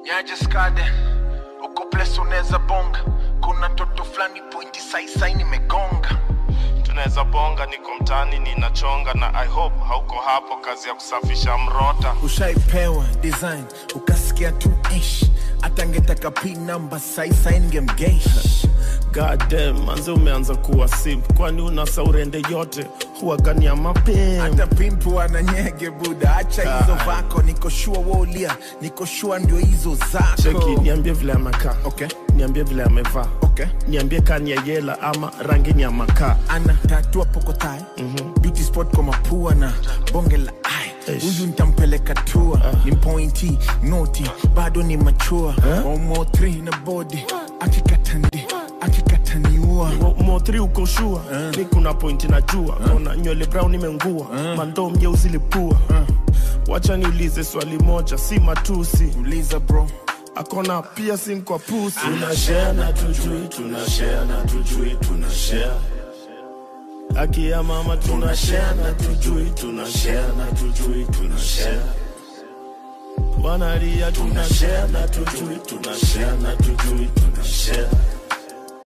Nyaje skade, uko place uneza bonga. Kuna toto flani pointi sai nimegonga. Tuneza bonga niko mtani ninachonga. Na I hope hauko hapo kazi ya kusafisha mrota. Ushaipewa design, ukasikia tu ish. Atangetaka pin number sai ngemgeish. God damn, manze umeanza kuwa simp. Kwani unasa urende yote huwa gani ya mapem. Hata pimpu ananyege buda. Acha hizo vako, niko sure wolia. Niko sure ndio hizo zako. Cheki, niambie vile ameka. Okay. Niambie vile ameva. Okay. Niambie kani ya yela ama rangi ni ya maka. Ana tatua poko thai. Beauty spot kwa mapua na bonge la ai. Huyu nitampeleka tour. Ni pointy, naughty, bado ni mature. More 3 na body. Akikataniua Mo3 uko sure. Ni kuna pointi na jua. Kona nywele brown imengua. Mando mjeusi lipua. Wacha niulize swali moja, si matusi. Uliza bro. Akona piercing kwa pussy. Tunashare na tujui, tunashare na tujui, tunashare. Aki ya mama Tunashare na tujui, tunashare na tujui, tunashare. wanalia Tunashare na tujui, tunashare na tujui, tunashare.